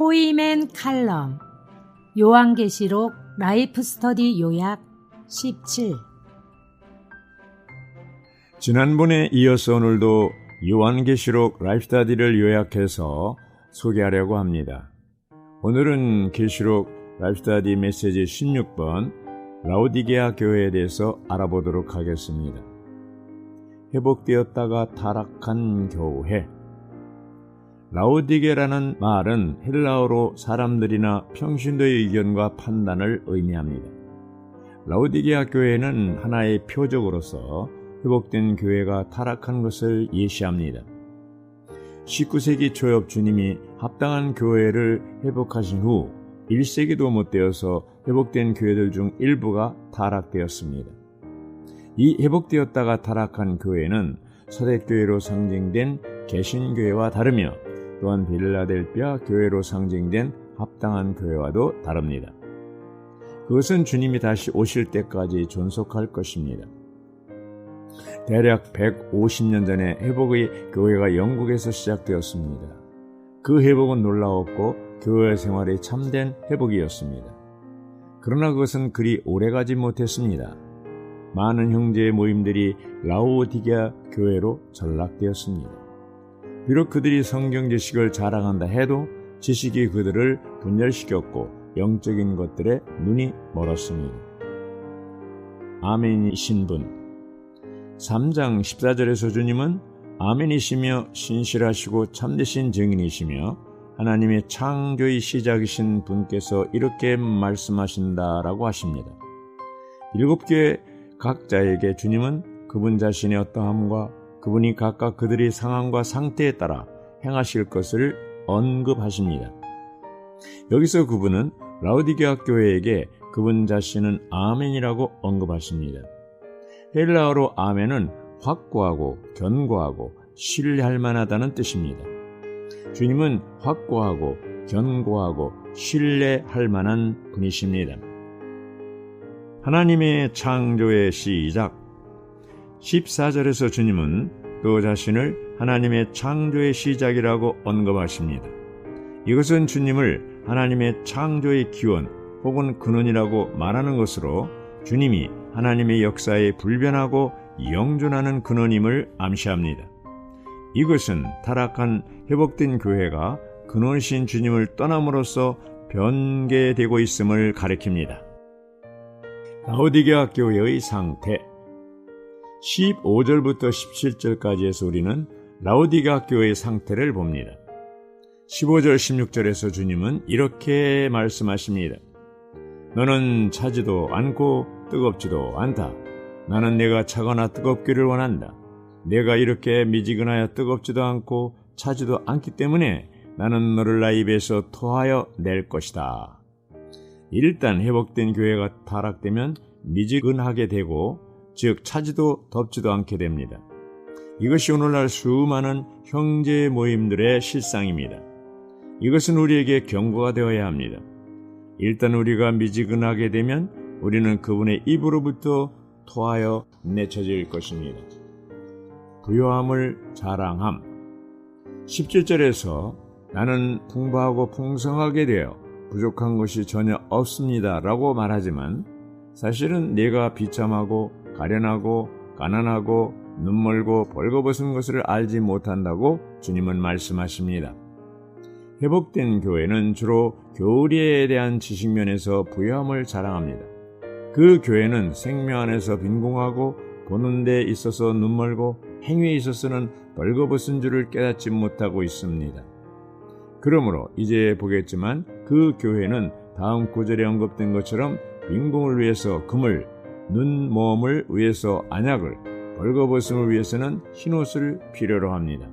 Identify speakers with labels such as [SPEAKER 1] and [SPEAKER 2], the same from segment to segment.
[SPEAKER 1] 포이맨 칼럼 요한계시록 라이프 스터디 요약 17.
[SPEAKER 2] 지난번에 이어서 오늘도 요한계시록 라이프 스터디를 요약해서 소개하려고 합니다. 오늘은 계시록 라이프 스터디 메시지 16번 라오디게아 교회에 대해서 알아보도록 하겠습니다. 회복되었다가 타락한 교회. 라오디게라는 말은 헬라어로 사람들이나 평신도의 의견과 판단을 의미합니다. 라오디게아 교회는 하나의 표적으로서 회복된 교회가 타락한 것을 예시합니다. 19세기 초엽 주님이 합당한 교회를 회복하신 후 1세기도 못 되어서 회복된 교회들 중 일부가 타락되었습니다. 이 회복되었다가 타락한 교회는 초대교회로 상징된 개신교회와 다르며 또한 빌라델피아 교회로 상징된 합당한 교회와도 다릅니다. 그것은 주님이 다시 오실 때까지 존속할 것입니다. 대략 150년 전에 회복의 교회가 영국에서 시작되었습니다. 그 회복은 놀라웠고 교회 생활이 참된 회복이었습니다. 그러나 그것은 그리 오래가지 못했습니다. 많은 형제의 모임들이 라오디게아 교회로 전락되었습니다. 비록 그들이 성경 지식을 자랑한다 해도 지식이 그들을 분열시켰고 영적인 것들에 눈이 멀었습니다. 아멘이신 분. 3장 14절에서 주님은 아멘이시며 신실하시고 참되신 증인이시며 하나님의 창조의 시작이신 분께서 이렇게 말씀하신다라고 하십니다. 7교회 각자에게 주님은 그분 자신의 어떠함과 그분이 각각 그들의 상황과 상태에 따라 행하실 것을 언급하십니다. 여기서 그분은 라오디게아 교회에게 그분 자신은 아멘이라고 언급하십니다. 헬라어로 아멘은 확고하고 견고하고 신뢰할 만하다는 뜻입니다. 주님은 확고하고 견고하고 신뢰할 만한 분이십니다. 하나님의 창조의 시작. 14절에서 주님은 또 자신을 하나님의 창조의 시작이라고 언급하십니다. 이것은 주님을 하나님의 창조의 기원 혹은 근원이라고 말하는 것으로 주님이 하나님의 역사에 불변하고 영존하는 근원임을 암시합니다. 이것은 타락한 회복된 교회가 근원이신 주님을 떠남으로써 변개되고 있음을 가리킵니다. 라오디게아 교회의 상태. 15절부터 17절까지에서 우리는 라오디게아 교회의 상태를 봅니다. 15절 16절에서 주님은 이렇게 말씀하십니다. 너는 차지도 않고 뜨겁지도 않다. 나는 내가 차거나 뜨겁기를 원한다. 내가 이렇게 미지근하여 뜨겁지도 않고 차지도 않기 때문에 나는 너를 나의 입에서 토하여 낼 것이다. 일단 회복된 교회가 타락되면 미지근하게 되고 즉 차지도 덥지도 않게 됩니다. 이것이 오늘날 수많은 형제 모임들의 실상입니다. 이것은 우리에게 경고가 되어야 합니다. 일단 우리가 미지근하게 되면 우리는 그분의 입으로부터 토하여 내쳐질 것입니다. 부요함을 자랑함. 17절에서 나는 풍부하고 풍성하게 되어 부족한 것이 전혀 없습니다 라고 말하지만 사실은 내가 비참하고 가련하고 가난하고 눈멀고 벌거벗은 것을 알지 못한다고 주님은 말씀하십니다. 회복된 교회는 주로 교리에 대한 지식면에서 부요함을 자랑합니다. 그 교회는 생명 안에서 빈궁하고 보는 데 있어서 눈멀고 행위에 있어서는 벌거벗은 줄을 깨닫지 못하고 있습니다. 그러므로 이제 보겠지만 그 교회는 다음 구절에 언급된 것처럼 빈궁을 위해서 금을, 눈모음을 위해서 안약을, 벌거벗음을 위해서는 흰옷을 필요로 합니다.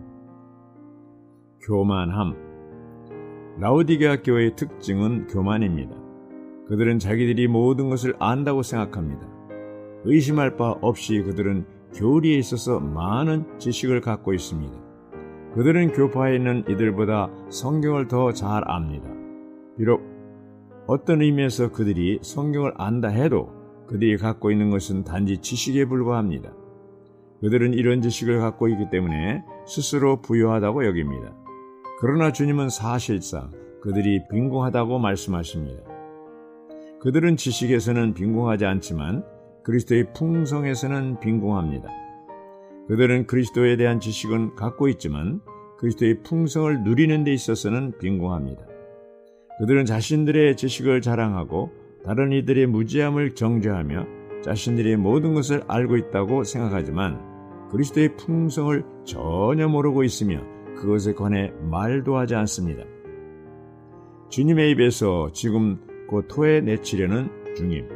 [SPEAKER 2] 교만함. 라오디게아 교회의 특징은 교만입니다. 그들은 자기들이 모든 것을 안다고 생각합니다. 의심할 바 없이 그들은 교리에 있어서 많은 지식을 갖고 있습니다. 그들은 교파에 있는 이들보다 성경을 더 잘 압니다. 비록 어떤 의미에서 그들이 성경을 안다 해도 그들이 갖고 있는 것은 단지 지식에 불과합니다. 그들은 이런 지식을 갖고 있기 때문에 스스로 부유하다고 여깁니다. 그러나 주님은 사실상 그들이 빈궁하다고 말씀하십니다. 그들은 지식에서는 빈궁하지 않지만 그리스도의 풍성에서는 빈궁합니다. 그들은 그리스도에 대한 지식은 갖고 있지만 그리스도의 풍성을 누리는 데 있어서는 빈궁합니다. 그들은 자신들의 지식을 자랑하고 다른 이들의 무지함을 정죄하며 자신들의 모든 것을 알고 있다고 생각하지만 그리스도의 풍성을 전혀 모르고 있으며 그것에 관해 말도 하지 않습니다. 주님의 입에서 지금 곧 토해 내치려는 중임.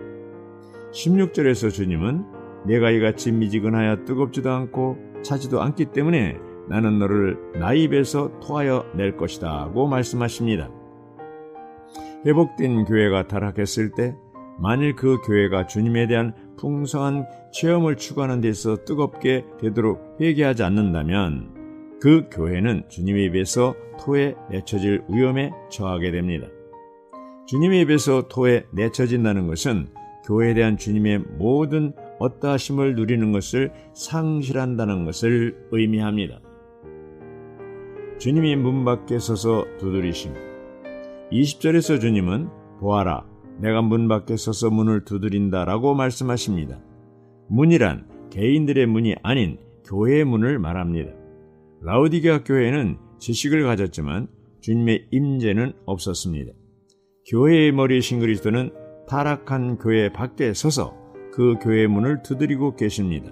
[SPEAKER 2] 16절에서 주님은 내가 이같이 미지근하여 뜨겁지도 않고 차지도 않기 때문에 나는 너를 나의 입에서 토하여 낼 것이다 고 말씀하십니다. 회복된 교회가 타락했을 때 만일 그 교회가 주님에 대한 풍성한 체험을 추구하는 데서 뜨겁게 되도록 회개하지 않는다면 그 교회는 주님의 입에서 토에 내쳐질 위험에 처하게 됩니다. 주님의 입에서 토에 내쳐진다는 것은 교회에 대한 주님의 모든 어떠하심을 누리는 것을 상실한다는 것을 의미합니다. 주님이 문 밖에 서서 두드리심. 20절에서 주님은 보아라, 내가 문 밖에 서서 문을 두드린다 라고 말씀하십니다. 문이란 개인들의 문이 아닌 교회의 문을 말합니다. 라오디게아 교회는 지식을 가졌지만 주님의 임재는 없었습니다. 교회의 머리이신 그리스도는 타락한 교회 밖에 서서 그 교회의 문을 두드리고 계십니다.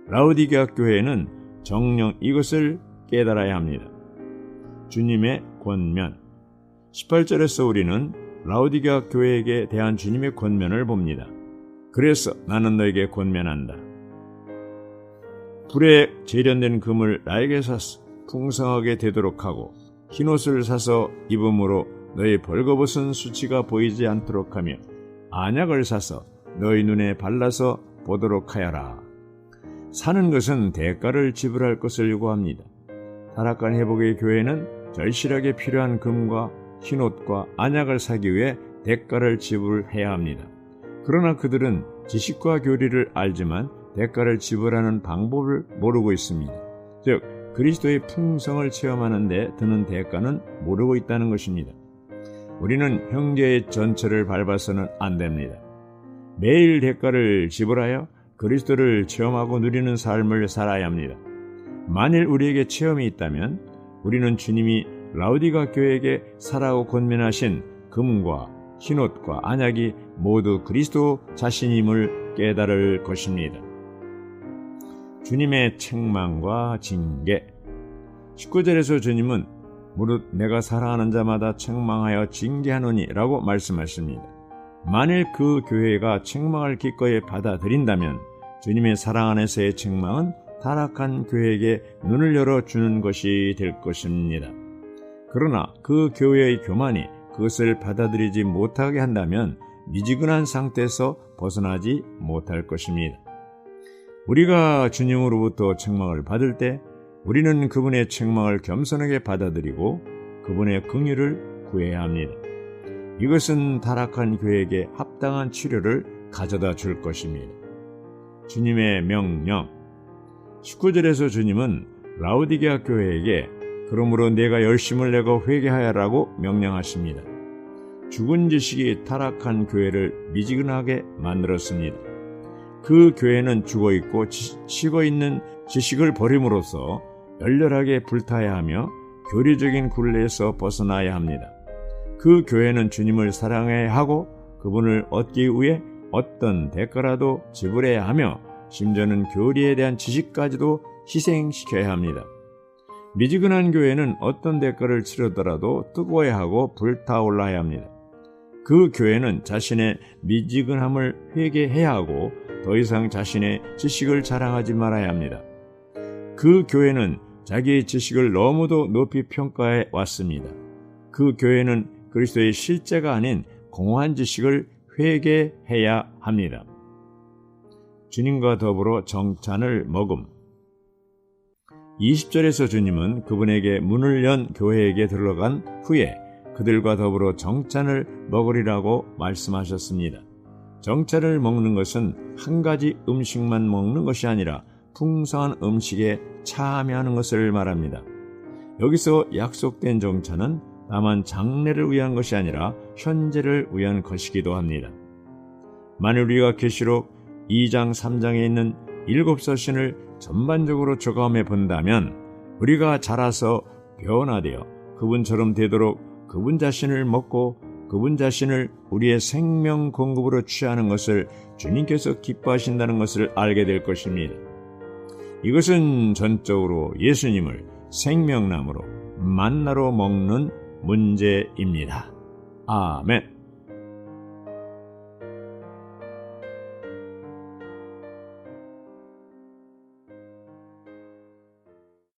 [SPEAKER 2] 라오디게아 교회는 정녕 이것을 깨달아야 합니다. 주님의 권면. 18절에서 우리는 라오디게아 교회에게 대한 주님의 권면을 봅니다. 그래서 나는 너에게 권면한다. 불에 재련된 금을 나에게 사서 풍성하게 되도록 하고 흰옷을 사서 입음으로 너의 벌거벗은 수치가 보이지 않도록 하며 안약을 사서 너희 눈에 발라서 보도록 하여라. 사는 것은 대가를 지불할 것을 요구합니다. 타락한 회복의 교회는 절실하게 필요한 금과 흰옷과 안약을 사기 위해 대가를 지불해야 합니다. 그러나 그들은 지식과 교리를 알지만 대가를 지불하는 방법을 모르고 있습니다. 즉 그리스도의 풍성을 체험하는 데 드는 대가는 모르고 있다는 것입니다. 우리는 형제의 전철을 밟아서는 안 됩니다. 매일 대가를 지불하여 그리스도를 체험하고 누리는 삶을 살아야 합니다. 만일 우리에게 체험이 있다면 우리는 주님이 라오디게아 교회에게 사라고 권면하신 금과 흰옷과 안약이 모두 그리스도 자신임을 깨달을 것입니다. 주님의 책망과 징계. 19절에서 주님은 무릇 내가 사랑하는 자마다 책망하여 징계하노니 라고 말씀하십니다. 만일 그 교회가 책망을 기꺼이 받아들인다면 주님의 사랑 안에서의 책망은 타락한 교회에게 눈을 열어주는 것이 될 것입니다. 그러나 그 교회의 교만이 그것을 받아들이지 못하게 한다면 미지근한 상태에서 벗어나지 못할 것입니다. 우리가 주님으로부터 책망을 받을 때 우리는 그분의 책망을 겸손하게 받아들이고 그분의 긍휼을 구해야 합니다. 이것은 타락한 교회에게 합당한 치료를 가져다 줄 것입니다. 주님의 명령. 19절에서 주님은 라오디게아 교회에게 그러므로 내가 열심을 내고 회개하여라고 명령하십니다. 죽은 지식이 타락한 교회를 미지근하게 만들었습니다. 그 교회는 죽어있고 식어있는 지식을 버림으로써 열렬하게 불타야 하며 교리적인 굴레에서 벗어나야 합니다. 그 교회는 주님을 사랑해야 하고 그분을 얻기 위해 어떤 대가라도 지불해야 하며 심지어는 교리에 대한 지식까지도 희생시켜야 합니다. 미지근한 교회는 어떤 대가를 치르더라도 뜨거워야 하고 불타올라야 합니다. 그 교회는 자신의 미지근함을 회개해야 하고 더 이상 자신의 지식을 자랑하지 말아야 합니다. 그 교회는 자기의 지식을 너무도 높이 평가해 왔습니다. 그 교회는 그리스도의 실제가 아닌 공허한 지식을 회개해야 합니다. 주님과 더불어 정찬을 먹음. 20절에서 주님은 그분에게 문을 연 교회에게 들어간 후에 그들과 더불어 정찬을 먹으리라고 말씀하셨습니다. 정찬을 먹는 것은 한 가지 음식만 먹는 것이 아니라 풍성한 음식에 참여하는 것을 말합니다. 여기서 약속된 정찬은 다만 장래를 위한 것이 아니라 현재를 위한 것이기도 합니다. 만일 우리가 계시록 2장 3장에 있는 7서신을 전반적으로 조감해 본다면 우리가 자라서 변화되어 그분처럼 되도록 그분 자신을 먹고 그분 자신을 우리의 생명 공급으로 취하는 것을 주님께서 기뻐하신다는 것을 알게 될 것입니다. 이것은 전적으로 예수님을 생명나무로 만나로 먹는 문제입니다. 아멘.